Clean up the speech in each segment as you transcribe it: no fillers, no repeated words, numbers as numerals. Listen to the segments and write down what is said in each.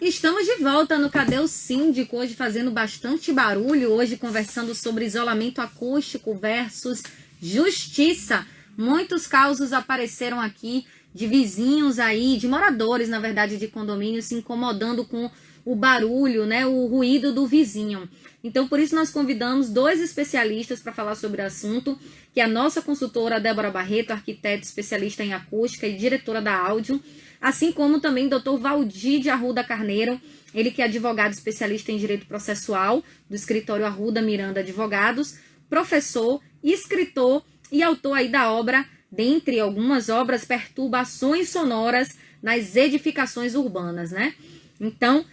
Estamos de volta no Cadê o Síndico, hoje fazendo bastante barulho, hoje conversando sobre isolamento acústico versus justiça. Muitos causos apareceram aqui de vizinhos aí, de moradores, na verdade, de condomínios, se incomodando com o barulho, né, o ruído do vizinho. Então, por isso, nós convidamos dois especialistas para falar sobre o assunto, que é a nossa consultora Débora Barreto, arquiteta especialista em acústica e diretora da Áudio, assim como também o Dr. Valdir de Arruda Carneiro, ele que é advogado especialista em direito processual do escritório Arruda Miranda Advogados, professor, escritor e autor aí da obra, dentre algumas obras, Perturbações Sonoras nas Edificações Urbanas, né? Então,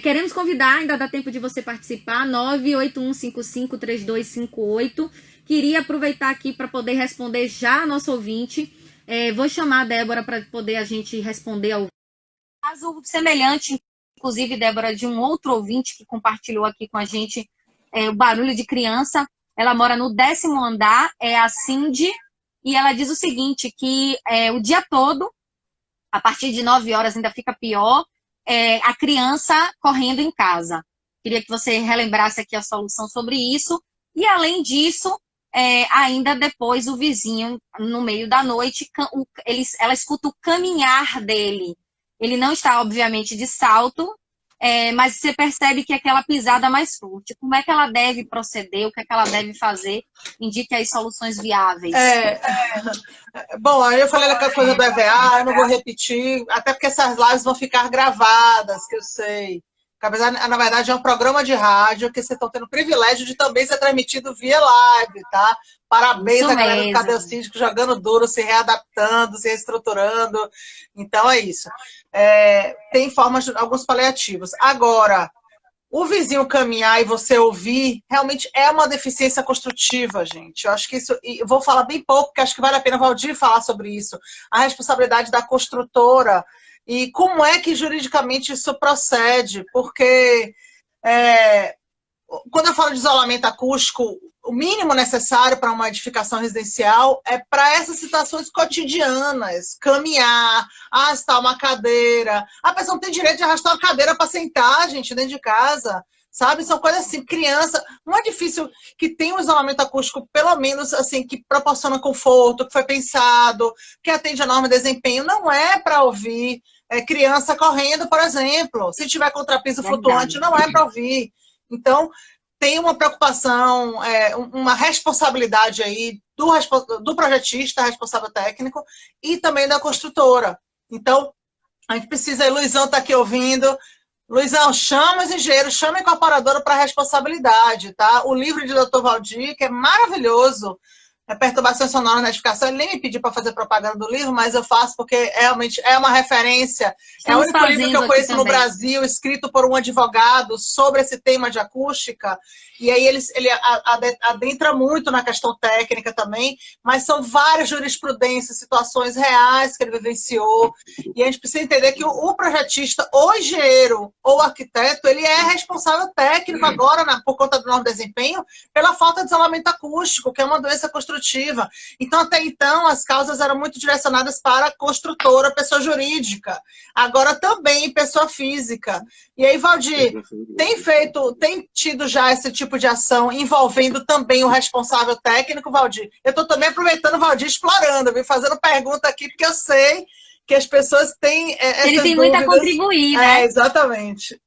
queremos convidar, ainda dá tempo de você participar, 981553258. Queria aproveitar aqui para poder responder já a nosso ouvinte. Vou chamar a Débora para poder a gente responder ao caso semelhante, inclusive, Débora, de um outro ouvinte que compartilhou aqui com a gente o barulho de criança. Ela mora no 10º andar, é a Cindy, e ela diz o seguinte, que o dia todo, a partir de 9 horas ainda fica pior, a criança correndo em casa. Queria que você relembrasse aqui a solução sobre isso. E, além disso, ainda depois o vizinho, no meio da noite, ela escuta o caminhar dele. Ele não está, obviamente, de salto, mas você percebe que aquela pisada mais forte. Como é que ela deve proceder? O que é que ela deve fazer? Indique aí soluções viáveis. Bom, aí eu falei daquela coisa do EVA, eu não vou repetir, até porque essas lives vão ficar gravadas, que eu sei. Apesar, na verdade, é um programa de rádio que vocês estão tendo o privilégio de também ser transmitido via live, tá? Parabéns à galera do Cadê o Síndico, jogando duro, se readaptando, se reestruturando. Então, é isso. Tem formas, alguns paliativos. Agora, o vizinho caminhar e você ouvir, realmente é uma deficiência construtiva, gente. Eu acho que isso, e eu vou falar bem pouco, porque acho que vale a pena o Valdir falar sobre isso. A responsabilidade da construtora e como é que juridicamente isso procede, porque quando eu falo de isolamento acústico, o mínimo necessário para uma edificação residencial é para essas situações cotidianas, caminhar, arrastar uma cadeira. A pessoa não tem direito de arrastar uma cadeira para sentar, gente, dentro de casa, sabe? São coisas assim, criança, não é difícil que tenha um isolamento acústico, pelo menos assim, que proporciona conforto, que foi pensado, que atende a norma de desempenho, não é para ouvir criança correndo, por exemplo. Se tiver contrapiso flutuante, não é para ouvir. Então, tem uma preocupação, uma responsabilidade aí do projetista, responsável técnico, e também da construtora. Então, a gente precisa, Luizão está aqui ouvindo, Luizão, chama os engenheiros, chama a incorporadora para responsabilidade, tá? O livro de Dr. Valdir, que é maravilhoso, Perturbações Sonoras na Edificação, ele nem me pediu para fazer propaganda do livro, mas eu faço porque realmente é uma referência. É o único livro que eu conheço no Brasil, escrito por um advogado sobre esse tema de acústica, e aí ele adentra muito na questão técnica também, mas são várias jurisprudências, situações reais que ele vivenciou, e a gente precisa entender que o projetista, ou engenheiro, ou arquiteto, ele é responsável técnico agora, por conta do norma de desempenho, pela falta de isolamento acústico, que é uma doença construtiva. Então, até então, as causas eram muito direcionadas para a construtora, pessoa jurídica. Agora também pessoa física. E aí, Valdir, tem tido já esse tipo de ação envolvendo também o responsável técnico, Valdir? Eu estou também aproveitando o Valdir explorando, fazendo pergunta aqui, porque eu sei que as pessoas têm essas Ele tem dúvidas. muito a contribuir, né? Exatamente.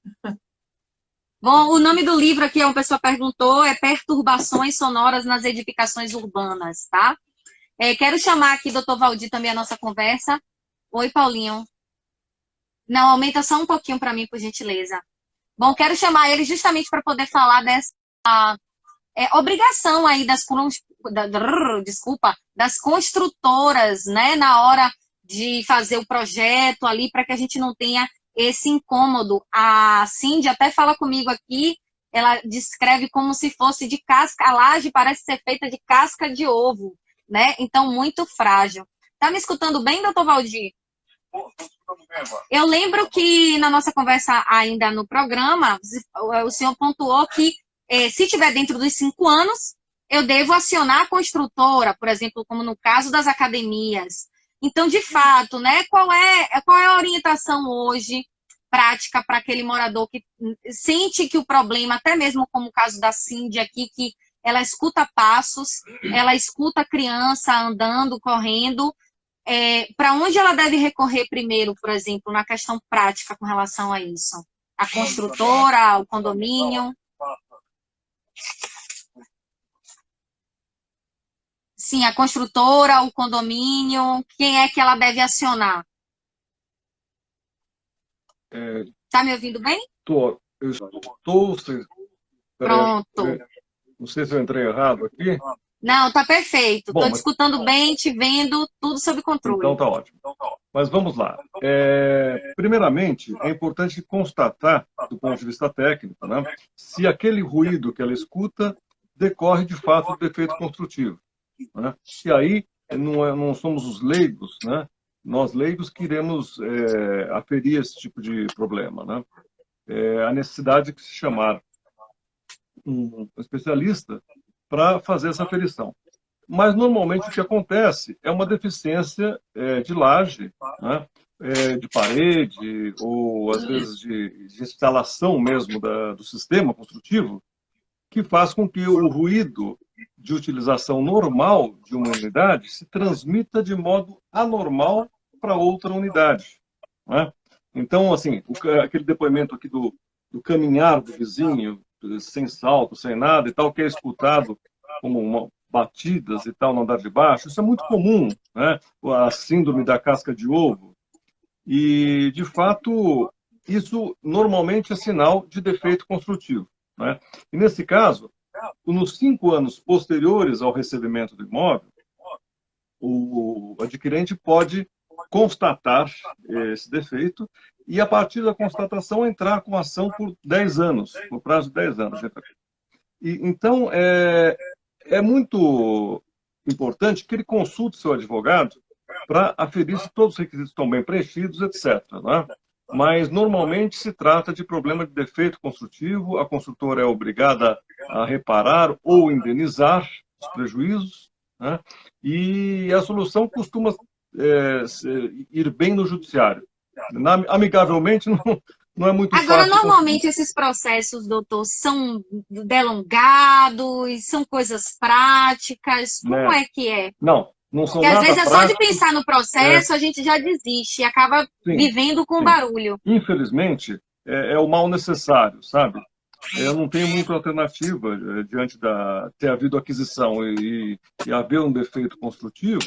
Bom, o nome do livro aqui, uma pessoa perguntou, é Perturbações Sonoras nas Edificações Urbanas, tá? Quero chamar aqui o Dr. Valdir também a nossa conversa. Oi, Paulinho. Não, aumenta só um pouquinho para mim, por gentileza. Bom, quero chamar ele justamente para poder falar dessa obrigação aí das construtoras, né, na hora de fazer o projeto ali, para que a gente não tenha esse incômodo. A Cindy até fala comigo aqui, ela descreve como se fosse de casca, a laje parece ser feita de casca de ovo, né? Então, muito frágil. Tá me escutando bem, doutor Valdir? Eu lembro que na nossa conversa ainda no programa, o senhor pontuou que se estiver dentro dos 5 anos, eu devo acionar a construtora, por exemplo, como no caso das academias. Então, de fato, né, qual é a orientação hoje prática para aquele morador que sente que o problema, até mesmo como o caso da Cindy aqui, que ela escuta passos, ela escuta a criança andando, correndo, para onde ela deve recorrer primeiro, por exemplo, na questão prática com relação a isso? A construtora, o condomínio? Sim, a construtora, o condomínio, quem é que ela deve acionar? Tá me ouvindo bem? Eu estou. Pronto. Não sei se eu entrei errado aqui. Não, tá perfeito. Bom, Estou te escutando bem, te vendo, tudo sob controle. Então tá ótimo. Mas vamos lá. Primeiramente, é importante constatar, do ponto de vista técnico, né, se aquele ruído que ela escuta decorre de fato do defeito construtivo. Né? E aí não somos os leigos, né? Nós leigos que iremos aferir esse tipo de problema. Né? A necessidade de se chamar um especialista para fazer essa aferição. Mas, normalmente, o que acontece é uma deficiência de laje, né? De parede, ou, às vezes, de instalação mesmo do sistema construtivo, que faz com que o ruído de utilização normal de uma unidade se transmita de modo anormal para outra unidade. Né? Então, assim, aquele depoimento aqui do caminhar do vizinho, sem salto, sem nada e tal, que é escutado como batidas e tal no andar de baixo, isso é muito comum, né? A síndrome da casca de ovo. E, de fato, isso normalmente é sinal de defeito construtivo. Né? E, nesse caso, nos 5 anos posteriores ao recebimento do imóvel, o adquirente pode constatar esse defeito e, a partir da constatação, entrar com ação por 10 anos, por prazo de 10 anos. E, então, é muito importante que ele consulte seu advogado para aferir se todos os requisitos estão bem preenchidos, etc. Né? Mas, normalmente, se trata de problema de defeito construtivo, a construtora é obrigada a reparar ou indenizar os prejuízos, né? E a solução costuma ir bem no judiciário. Amigavelmente, não é muito fácil. Agora, normalmente, esses processos, doutor, são delongados, são coisas práticas, como é que é? Não são Porque nada às vezes é práticos. só de pensar no processo, a gente já desiste e acaba vivendo com barulho. Infelizmente, é o mal necessário, sabe? Eu não tenho muita alternativa diante ter havido aquisição e haver um defeito construtivo.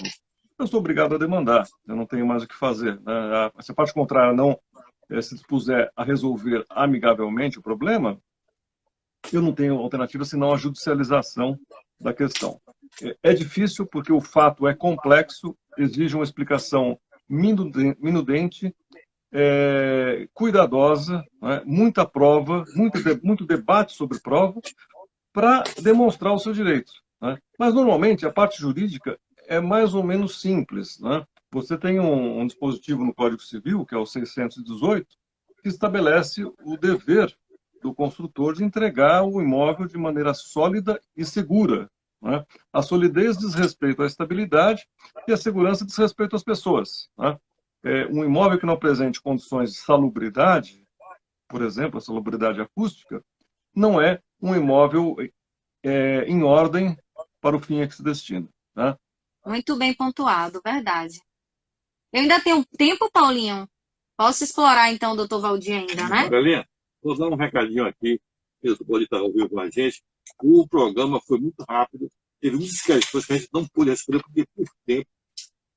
Eu sou obrigado a demandar, eu não tenho mais o que fazer. Né? Se a parte contrária não se dispuser a resolver amigavelmente o problema, eu não tenho alternativa senão a judicialização da questão. É difícil porque o fato é complexo, exige uma explicação minudente, cuidadosa, né? Muita prova, muito debate sobre prova, para demonstrar o seu direito. Né? Mas, normalmente, a parte jurídica é mais ou menos simples. Né? Você tem um dispositivo no Código Civil, que é o 618, que estabelece o dever do construtor de entregar o imóvel de maneira sólida e segura. Né? A solidez diz respeito à estabilidade e a segurança diz respeito às pessoas. Né? Um imóvel que não apresente condições de salubridade, por exemplo, a salubridade acústica, não é um imóvel em ordem para o fim a que se destina. Né? Muito bem pontuado, verdade. Eu ainda tenho tempo, Paulinho? Posso explorar, então, o doutor Valdir ainda, né? Galinha, vou dar um recadinho aqui, que pode estar ouvindo com a gente. O programa foi muito rápido, teve muitas questões que a gente não pôde responder, porque por tempo.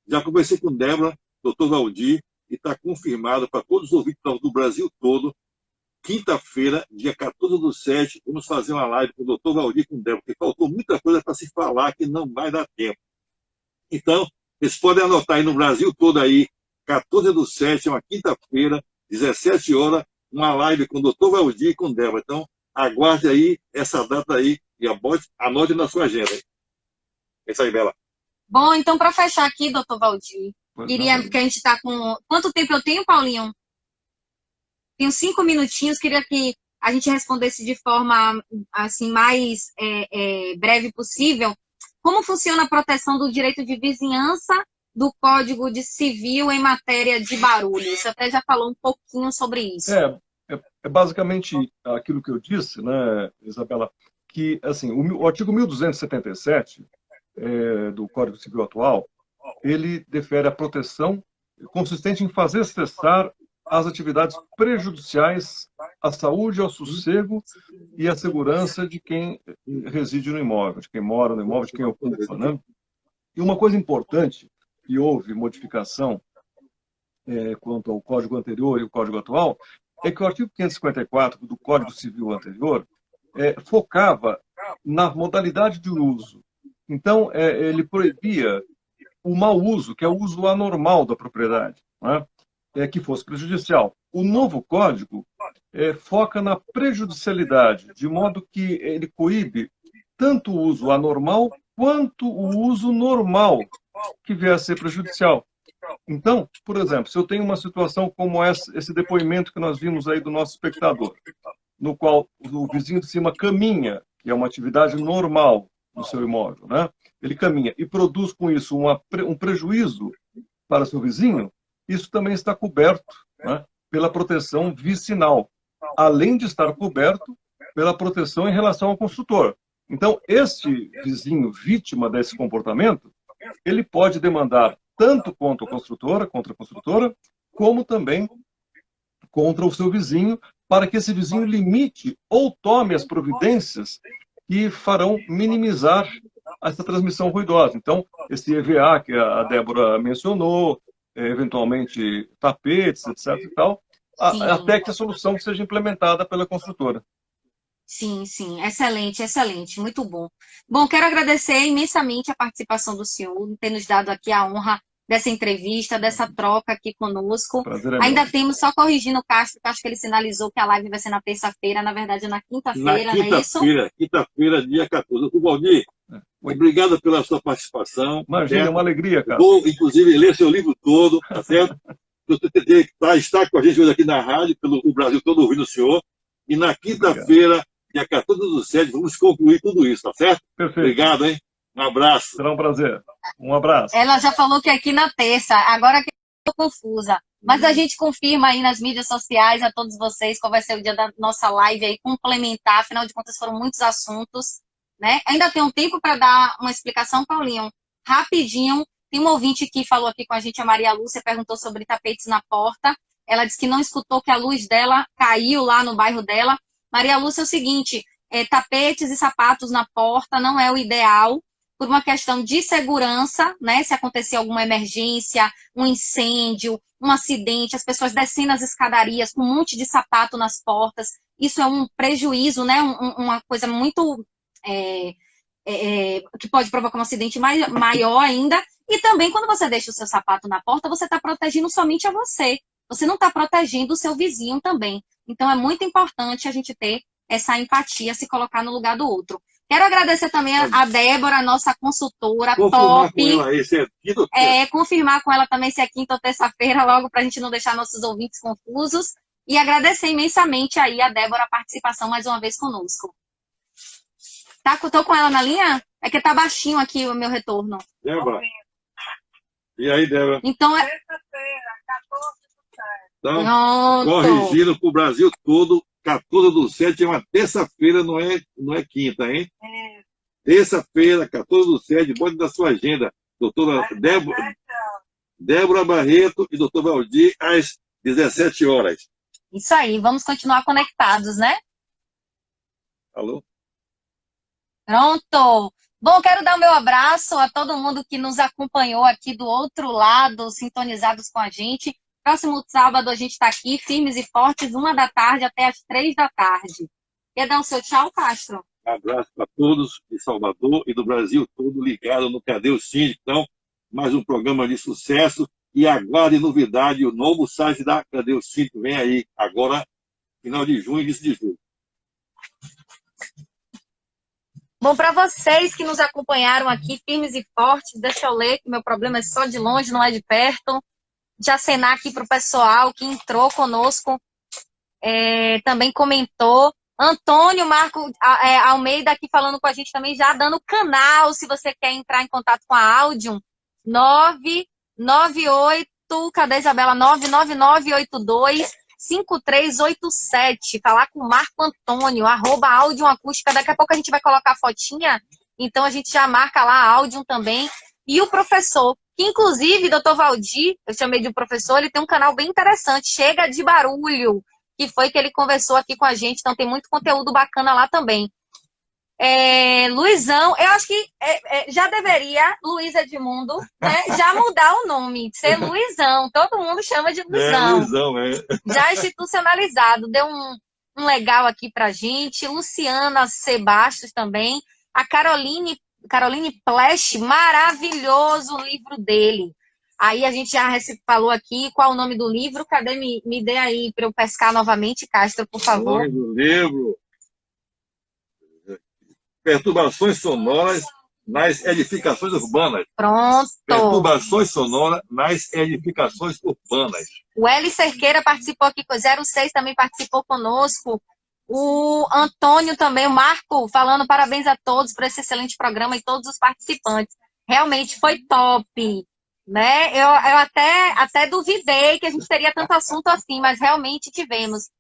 Já conversei com Débora, doutor Valdir, e está confirmado para todos os ouvintes do Brasil todo. Quinta-feira, dia 14/7, vamos fazer uma live com o doutor Valdir e com o Débora, porque faltou muita coisa para se falar que não vai dar tempo. Então, vocês podem anotar aí no Brasil todo aí, 14/7, uma quinta-feira, 17 horas, uma live com o doutor Valdir e com o Débora. Então, aguarde aí essa data aí e anote na sua agenda. É isso aí, Bela. Bom, então, para fechar aqui, doutor Valdir, queria que a gente está com... Quanto tempo eu tenho, Paulinho? Tenho 5 minutinhos, queria que a gente respondesse de forma assim, mais breve possível. Como funciona a proteção do direito de vizinhança do Código de Civil em matéria de barulho? Você até já falou um pouquinho sobre isso. É basicamente aquilo que eu disse, né, Isabela, que assim, o artigo 1277 do Código Civil atual, ele defere a proteção consistente em fazer cessar as atividades prejudiciais à saúde, ao sossego e à segurança de quem reside no imóvel, de quem mora no imóvel, de quem ocupa, né? E uma coisa importante, que houve modificação quanto ao Código anterior e o Código atual, é que o artigo 554 do Código Civil anterior focava na modalidade de uso. Então, ele proibia o mau uso, que é o uso anormal da propriedade, né? Que fosse prejudicial. O novo Código foca na prejudicialidade, de modo que ele coíbe tanto o uso anormal quanto o uso normal que vier a ser prejudicial. Então, por exemplo, se eu tenho uma situação como esse depoimento que nós vimos aí do nosso espectador, no qual o vizinho de cima caminha, que é uma atividade normal no seu imóvel, né? Ele caminha e produz com isso um prejuízo para seu vizinho, isso também está coberto, né, pela proteção vicinal, além de estar coberto pela proteção em relação ao construtor. Então, este vizinho vítima desse comportamento, ele pode demandar tanto contra a construtora, como também contra o seu vizinho, para que esse vizinho limite ou tome as providências que farão minimizar essa transmissão ruidosa. Então, esse EVA que a Débora mencionou, eventualmente tapetes, etc. e tal, até que a solução seja implementada pela construtora. Sim, sim, excelente, excelente, muito bom. Bom, quero agradecer imensamente a participação do senhor, ter nos dado aqui a honra dessa entrevista, dessa troca aqui conosco. Prazer é Ainda meu. temos, só corrigindo o Castro, que acho que ele sinalizou que a live vai ser na terça-feira, na verdade é na quinta-feira, não é isso? Quinta-feira, dia 14. Valdir, obrigado pela sua participação. Imagina, é uma alegria, cara. Vou, inclusive, ler seu livro todo, tá certo? Você está com a gente hoje aqui na rádio, pelo o Brasil todo ouvindo o senhor. E na quinta-feira, dia 14/7, vamos concluir tudo isso, tá certo? Perfeito. Obrigado, hein? Um abraço. Será um prazer. Um abraço. Ela já falou que é aqui na terça, agora que eu estou confusa. Mas a gente confirma aí nas mídias sociais a todos vocês qual vai ser o dia da nossa live aí, complementar, afinal de contas foram muitos assuntos, né? Ainda tem um tempo para dar uma explicação, Paulinho, rapidinho. Tem um ouvinte que falou aqui com a gente, a Maria Lúcia, perguntou sobre tapetes na porta. Ela disse que não escutou que a luz dela caiu lá no bairro dela. Maria Lúcia, é o seguinte, tapetes e sapatos na porta não é o ideal, por uma questão de segurança, né? Se acontecer alguma emergência, um incêndio, um acidente, as pessoas descendo as escadarias com um monte de sapato nas portas, isso é um prejuízo, né? Uma coisa muito que pode provocar um acidente maior ainda. E também, quando você deixa o seu sapato na porta, você está protegendo somente a você. Você não está protegendo o seu vizinho também. Então, é muito importante a gente ter essa empatia, se colocar no lugar do outro. Quero agradecer também a Débora, nossa consultora, confirmar top. Com ela, esse é quinta, confirmar com ela também se é quinta ou terça-feira, logo para a gente não deixar nossos ouvintes confusos. E agradecer imensamente aí a Débora a participação mais uma vez conosco. Tô com ela na linha? É que tá baixinho aqui o meu retorno. Débora. E aí, Débora? Então Terça-feira, 14/7. Então, corrigindo para o Brasil todo, 14/7 é uma terça-feira, não é quinta, hein? Terça-feira, 14/7, bote na sua agenda. Doutora Débora Barreto e doutor Valdir, às 17 horas. Isso aí, vamos continuar conectados, né? Alô? Pronto! Bom, quero dar o meu abraço a todo mundo que nos acompanhou aqui do outro lado, sintonizados com a gente. Próximo sábado a gente está aqui, firmes e fortes, 1 da tarde até as 3 da tarde. Quer dar o seu tchau, Castro? Um abraço para todos de Salvador e do Brasil todo ligado no Cadê o Síndico? Então, mais um programa de sucesso e aguarde novidade, o novo site da Cadê o Síndico vem aí, agora, final de junho e início de julho. Bom, para vocês que nos acompanharam aqui, firmes e fortes, deixa eu ler, que meu problema é só de longe, não é de perto. De acenar aqui para o pessoal que entrou conosco, também comentou. Antônio Marco Almeida aqui falando com a gente também, já dando canal, se você quer entrar em contato com a Audium, 98, cadê a Isabela? 999825387. Falar com o Marco Antônio, @Audiumacústica. Daqui a pouco a gente vai colocar a fotinha, então a gente já marca lá a Audium também. E o professor, que inclusive, doutor Valdir, eu chamei de professor, ele tem um canal bem interessante, Chega de Barulho, que foi que ele conversou aqui com a gente, então tem muito conteúdo bacana lá também. Luizão, eu acho que já deveria, Luiz Edmundo, né, já mudar o nome, ser Luizão, todo mundo chama de Luizão. Luizão, Já institucionalizado, deu um legal aqui pra gente, Luciana Sebastos também, a Caroline Plesch, maravilhoso o livro dele. Aí a gente já falou aqui qual o nome do livro, cadê? Me dê aí para eu pescar novamente, Castro, por favor. O nome do livro: Perturbações Sonoras nas Edificações Urbanas. Pronto. Perturbações sonoras nas edificações urbanas. O Eli Cerqueira participou aqui, 06 também participou conosco. O Antônio também, o Marco, falando parabéns a todos por esse excelente programa e todos os participantes. Realmente foi top, né? Eu até duvidei que a gente teria tanto assunto assim, mas realmente tivemos.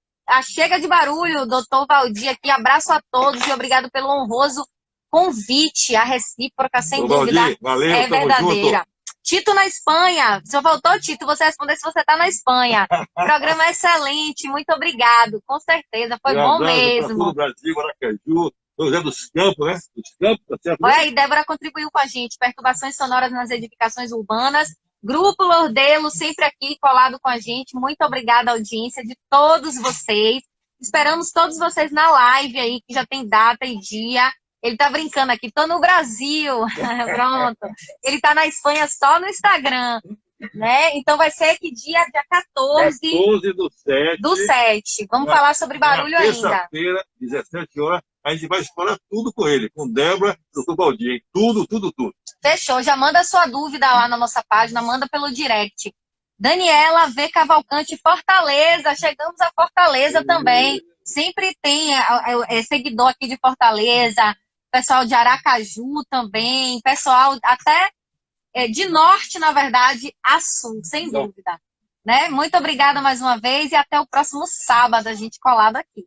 Chega de barulho, doutor Valdir aqui. Abraço a todos e obrigado pelo honroso convite. A recíproca, sem dúvida, Valdir, valeu, é verdadeira. junto. Tito na Espanha. Se eu voltou, Tito, você responder se você está na Espanha. Programa excelente, muito obrigado. Com certeza, foi bom mesmo. Todo o Brasil, Aracaju, São José dos Campos, né? Dos Campos, tá certo? Olha aí, Débora contribuiu com a gente. Perturbações sonoras nas edificações urbanas. Grupo Lordelo, sempre aqui colado com a gente. Muito obrigada, audiência de todos vocês. Esperamos todos vocês na live aí, que já tem data e dia. Ele tá brincando aqui, tô no Brasil. Pronto. Ele tá na Espanha só no Instagram, né? Então vai ser que dia 14 do 7. Vamos falar sobre barulho ainda. Terça-feira, 17 horas, a gente vai explorar tudo com ele, com Débora e o Dr. Valdir. Tudo. Fechou. Já manda sua dúvida lá na nossa página, manda pelo direct. Daniela V. Cavalcante, Fortaleza. Chegamos a Fortaleza também. Sempre tem seguidor aqui de Fortaleza. Pessoal de Aracaju também, pessoal até de norte, na verdade, a sul, sem dúvida. Né? Muito obrigada mais uma vez e até o próximo sábado, a gente colado aqui.